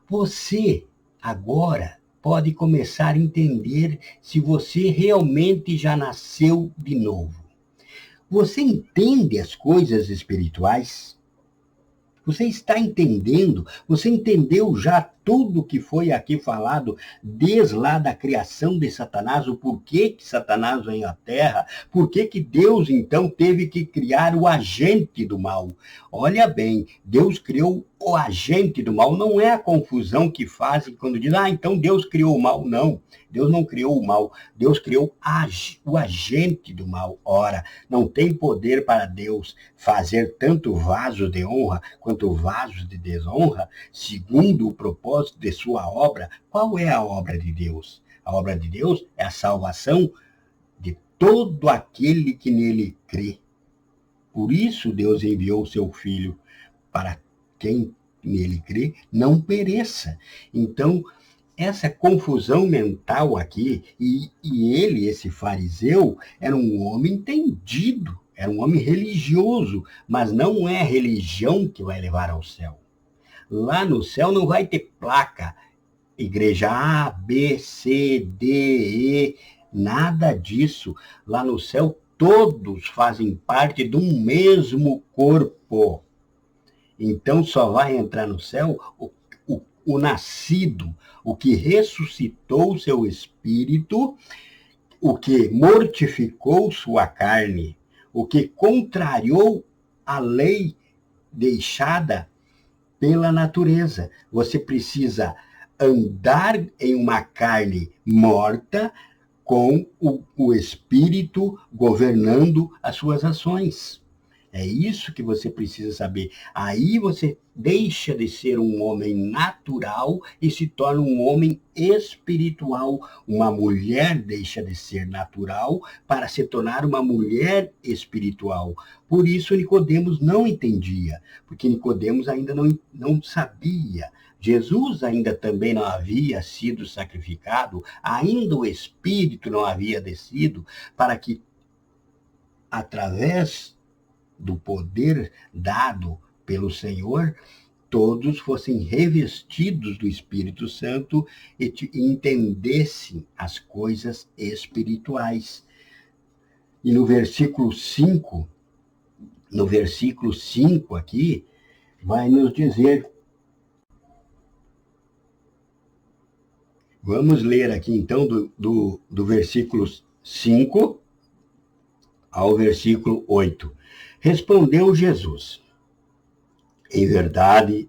você agora pode começar a entender se você realmente já nasceu de novo. Você entende as coisas espirituais? Você está entendendo? Você entendeu já tudo que foi aqui falado desde lá da criação de Satanás, o porquê que Satanás veio à Terra, por que Deus então teve que criar o agente do mal? Olha bem, Deus criou o agente do mal, não é a confusão que fazem quando dizem, então Deus criou o mal. Não, Deus não criou o mal, Deus criou o agente do mal. Ora, não tem poder para Deus fazer tanto vaso de honra quanto vasos de desonra, segundo o propósito de sua obra. Qual é a obra de Deus? A obra de Deus é a salvação de todo aquele que nele crê. Por isso Deus enviou o seu Filho, para quem nele crê não pereça. Então, essa confusão mental aqui, e ele, esse fariseu, era um homem entendido, era um homem religioso, mas não é a religião que vai levar ao céu. Lá no céu não vai ter placa, igreja A, B, C, D, E, nada disso. Lá no céu todos fazem parte de um mesmo corpo. Então só vai entrar no céu o nascido, o que ressuscitou seu espírito, o que mortificou sua carne, o que contrariou a lei deixada pela natureza. Você precisa andar em uma carne morta com o espírito governando as suas ações. É isso que você precisa saber. Aí você deixa de ser um homem natural e se torna um homem espiritual. Uma mulher deixa de ser natural para se tornar uma mulher espiritual. Por isso Nicodemos não entendia, porque Nicodemos ainda não sabia. Jesus ainda também não havia sido sacrificado, ainda o Espírito não havia descido, para que, através do poder dado pelo Senhor, todos fossem revestidos do Espírito Santo e entendessem as coisas espirituais. E no versículo 5 aqui, vai nos dizer, vamos ler aqui então do versículo 5 ao versículo 8. Respondeu Jesus, em verdade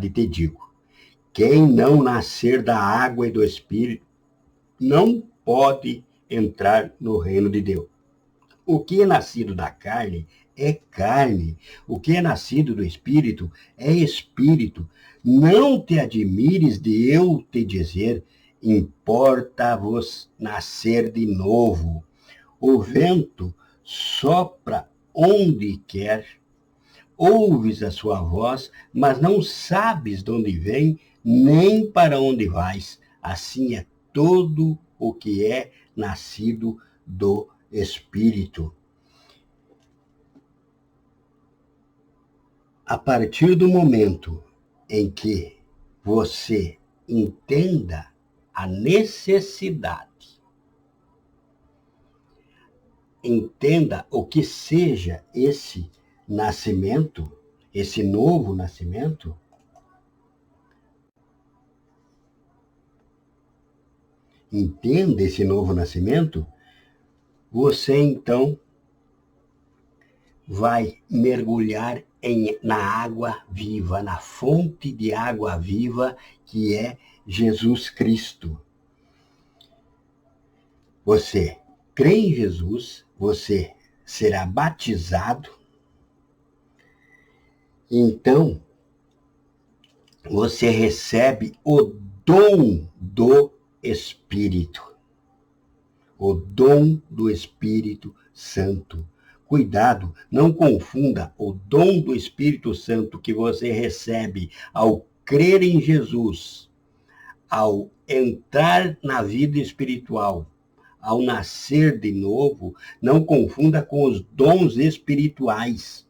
te digo, quem não nascer da água e do Espírito não pode entrar no reino de Deus. O que é nascido da carne é carne, o que é nascido do Espírito é Espírito. Não te admires de eu te dizer, importa-vos nascer de novo. O vento sopra onde quer, ouves a sua voz, mas não sabes de onde vem, nem para onde vais. Assim é todo o que é nascido do Espírito. A partir do momento em que você entenda a necessidade, entenda o que seja esse nascimento, esse novo nascimento, entenda esse novo nascimento, você então vai mergulhar na água viva, na fonte de água viva que é Jesus Cristo. Você crê em Jesus, você será batizado, então você recebe o dom do Espírito. O dom do Espírito Santo. Cuidado, não confunda o dom do Espírito Santo que você recebe ao crer em Jesus, ao entrar na vida espiritual, ao nascer de novo, não confunda com os dons espirituais.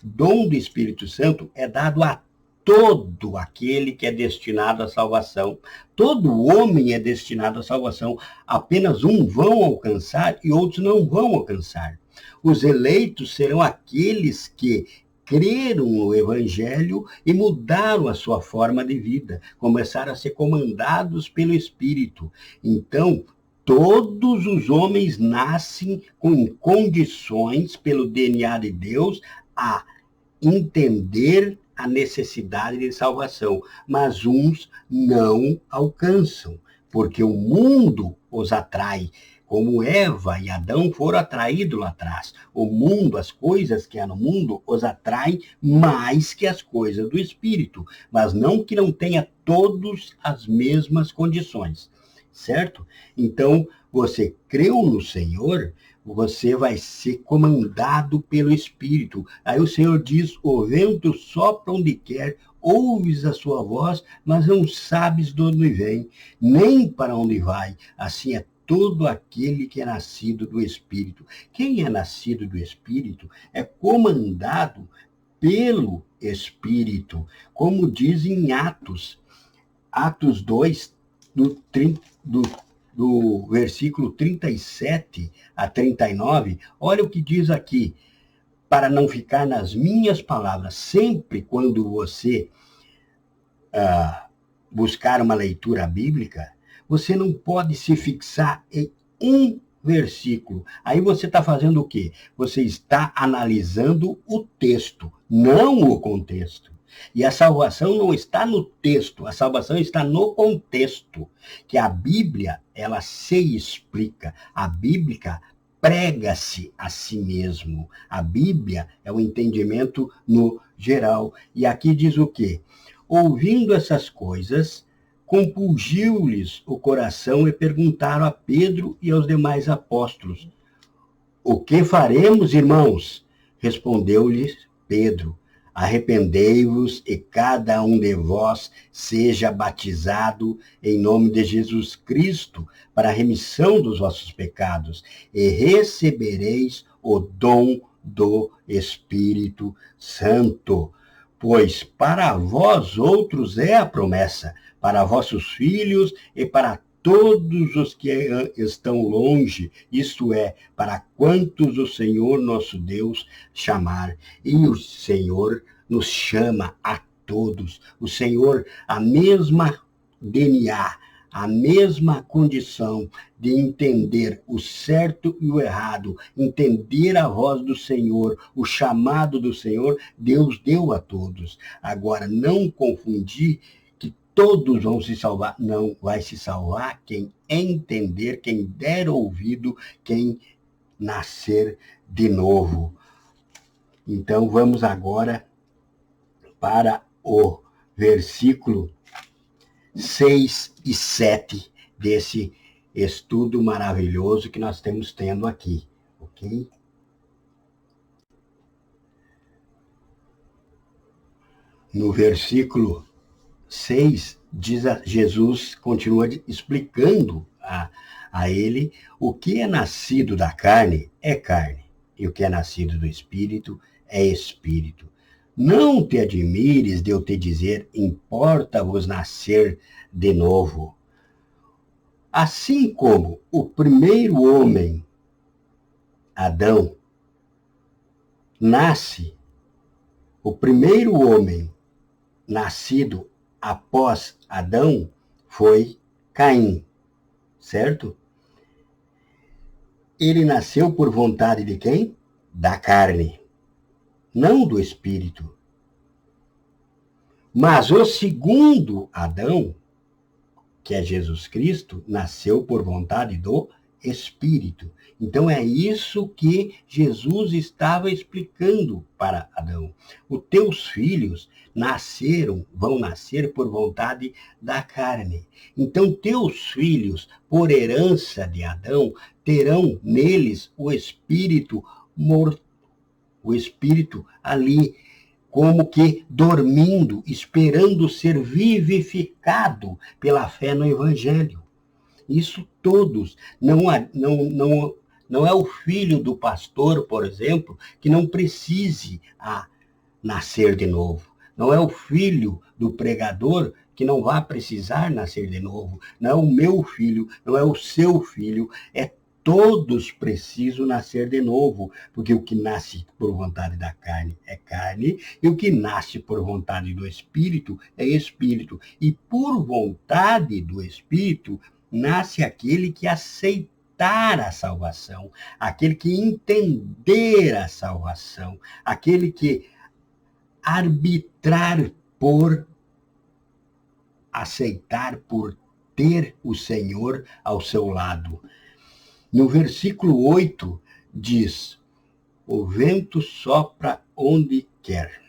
Dom do Espírito Santo é dado a todo aquele que é destinado à salvação. Todo homem é destinado à salvação. Apenas um vão alcançar e outros não vão alcançar. Os eleitos serão aqueles que creram no Evangelho e mudaram a sua forma de vida, começaram a ser comandados pelo Espírito. Então, todos os homens nascem com condições, pelo DNA de Deus, a entender a necessidade de salvação, mas uns não alcançam, porque o mundo os atrai, como Eva e Adão foram atraídos lá atrás. O mundo, as coisas que há no mundo, os atraem mais que as coisas do Espírito, mas não que não tenha todos as mesmas condições, certo? Então, você creu no Senhor, você vai ser comandado pelo Espírito. Aí o Senhor diz, o vento sopra onde quer, ouves a sua voz, mas não sabes de onde vem, nem para onde vai. Assim é todo aquele que é nascido do Espírito. Quem é nascido do Espírito é comandado pelo Espírito, como diz em Atos 2, do versículo 37 a 39, olha o que diz aqui, para não ficar nas minhas palavras, sempre quando você buscar uma leitura bíblica, você não pode se fixar em um versículo. Aí você está fazendo o quê? Você está analisando o texto, não o contexto. E a salvação não está no texto, a salvação está no contexto, que a Bíblia, ela se explica, a Bíblia prega-se a si mesmo. A Bíblia é o entendimento no geral. E aqui diz o quê? Ouvindo essas coisas, compungiu-lhes o coração e perguntaram a Pedro e aos demais apóstolos, o que faremos, irmãos? Respondeu-lhes Pedro, arrependei-vos e cada um de vós seja batizado em nome de Jesus Cristo para a remissão dos vossos pecados e recebereis o dom do Espírito Santo. Pois para vós outros é a promessa, para vossos filhos e para todos os que estão longe, isto é, para quantos o Senhor nosso Deus chamar. E o Senhor nos chama a todos. O Senhor, a mesma DNA, a mesma condição de entender o certo e o errado, entender a voz do Senhor, o chamado do Senhor, Deus deu a todos. Agora, não confundir que todos vão se salvar. Não, vai se salvar quem entender, quem der ouvido, quem nascer de novo. Então, vamos agora para o versículo 6 e 7 desse estudo maravilhoso que nós estamos tendo aqui, ok? No versículo 6, Jesus continua explicando a ele o que é nascido da carne é carne, e o que é nascido do Espírito é Espírito. Não te admires de eu te dizer, importa-vos nascer de novo. Assim como o primeiro homem, Adão, o primeiro homem nascido após Adão foi Caim, certo? Ele nasceu por vontade de quem? Da carne, não do Espírito. Mas o segundo Adão, que é Jesus Cristo, nasceu por vontade do Espírito. Então é isso que Jesus estava explicando para Adão. Os teus filhos vão nascer por vontade da carne. Então teus filhos, por herança de Adão, terão neles o espírito morto, o espírito ali como que dormindo, esperando ser vivificado pela fé no Evangelho. Isso todos. Não é o filho do pastor, por exemplo, que não precise nascer de novo. Não é o filho do pregador que não vai precisar nascer de novo. Não é o meu filho, não é o seu filho. Todos precisam nascer de novo, porque o que nasce por vontade da carne é carne, e o que nasce por vontade do Espírito é Espírito. E por vontade do Espírito, nasce aquele que aceitar a salvação, aquele que entender a salvação, aquele que arbitrar por aceitar, por ter o Senhor ao seu lado. No versículo 8 diz, o vento sopra onde quer,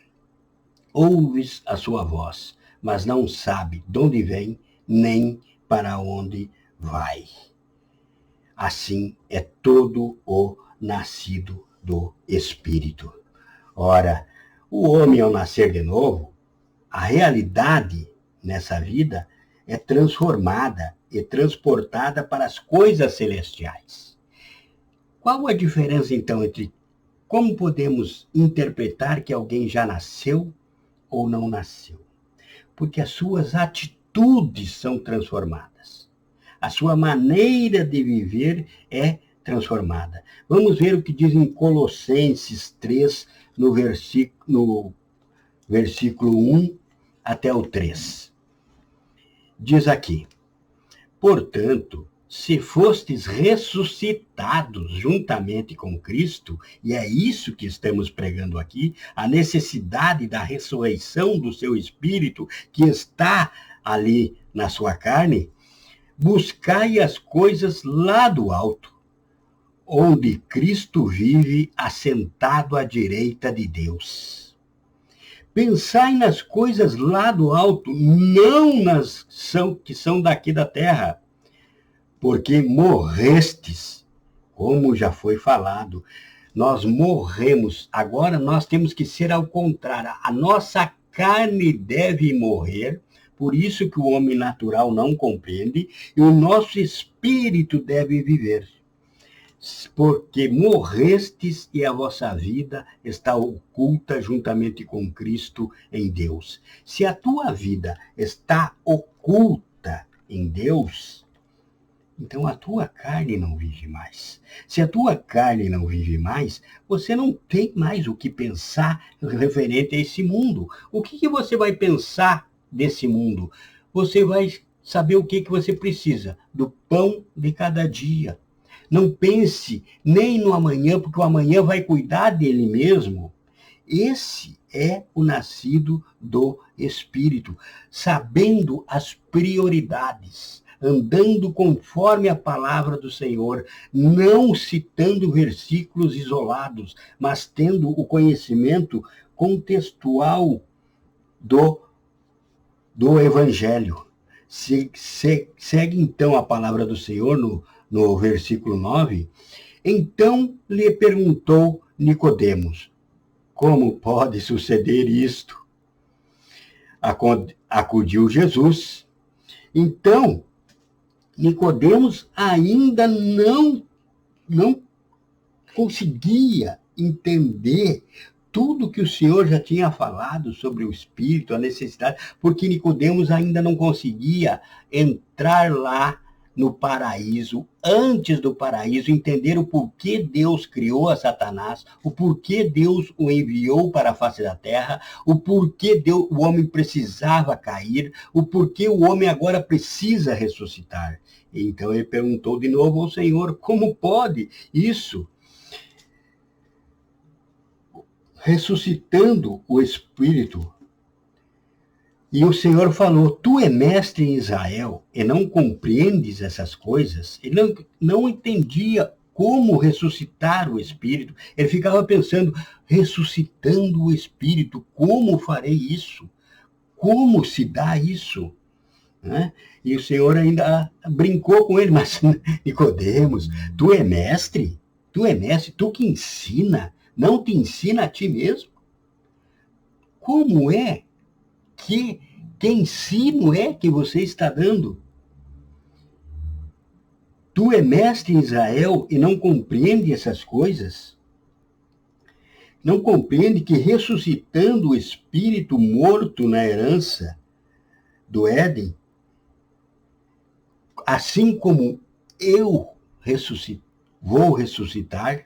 ouves a sua voz, mas não sabe de onde vem, nem para onde vai. Assim é todo o nascido do Espírito. Ora, o homem ao nascer de novo, a realidade nessa vida é transformada e transportada para as coisas celestiais. Qual a diferença, então, entre como podemos interpretar que alguém já nasceu ou não nasceu? Porque as suas atitudes são transformadas. A sua maneira de viver é transformada. Vamos ver o que diz em Colossenses 3, no versículo 1 até o 3. Diz aqui, portanto, se fostes ressuscitados juntamente com Cristo, e é isso que estamos pregando aqui, a necessidade da ressurreição do seu espírito que está ali na sua carne, buscai as coisas lá do alto, onde Cristo vive assentado à direita de Deus. Pensai nas coisas lá do alto, não nas que são daqui da terra, porque morrestes, como já foi falado. Nós morremos, agora nós temos que ser ao contrário. A nossa carne deve morrer, por isso que o homem natural não compreende, e o nosso espírito deve viver. Porque morrestes e a vossa vida está oculta juntamente com Cristo em Deus. Se a tua vida está oculta em Deus, então a tua carne não vive mais. Se a tua carne não vive mais, você não tem mais o que pensar referente a esse mundo. O que você vai pensar desse mundo? Você vai saber o que você precisa, do pão de cada dia. Não pense nem no amanhã, porque o amanhã vai cuidar dele mesmo. Esse é o nascido do Espírito, sabendo as prioridades, andando conforme a palavra do Senhor, não citando versículos isolados, mas tendo o conhecimento contextual do Evangelho. Segue então a palavra do Senhor no versículo 9, então lhe perguntou Nicodemos, como pode suceder isto? acudiu Jesus. Então, Nicodemos ainda não conseguia entender tudo que o Senhor já tinha falado sobre o Espírito, a necessidade, porque Nicodemos ainda não conseguia entrar lá no paraíso, antes do paraíso, entender o porquê Deus criou a Satanás, o porquê Deus o enviou para a face da terra, o porquê o homem precisava cair, o porquê o homem agora precisa ressuscitar. Então ele perguntou de novo ao Senhor, como pode isso? Ressuscitando o Espírito. E o Senhor falou, tu é mestre em Israel e não compreendes essas coisas? Ele não entendia como ressuscitar o Espírito. Ele ficava pensando, ressuscitando o Espírito, como farei isso? Como se dá isso? Né? E o Senhor ainda brincou com ele, mas Nicodemos, tu é mestre? Tu é mestre? Tu que ensina? Não te ensina a ti mesmo? Como é que ensino é que você está dando? Tu é mestre em Israel e não compreende essas coisas? Não compreende que ressuscitando o espírito morto na herança do Éden, assim como eu vou ressuscitar,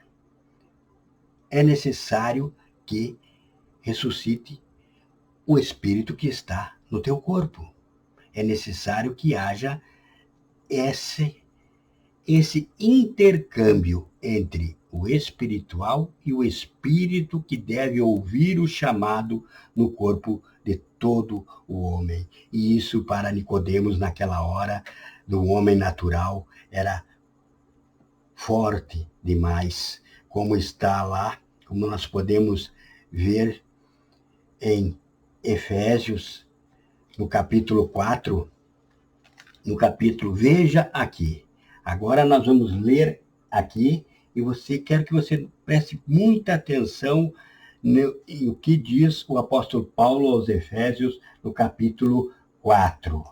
é necessário que ressuscite o espírito que está no teu corpo. É necessário que haja esse intercâmbio entre o espiritual e o espírito que deve ouvir o chamado no corpo de todo o homem. E isso para Nicodemos naquela hora do homem natural era forte demais, como está lá, como nós podemos ver em Efésios, no capítulo 4, veja aqui. Agora nós vamos ler aqui e quero que você preste muita atenção no que diz o apóstolo Paulo aos Efésios, no capítulo 4.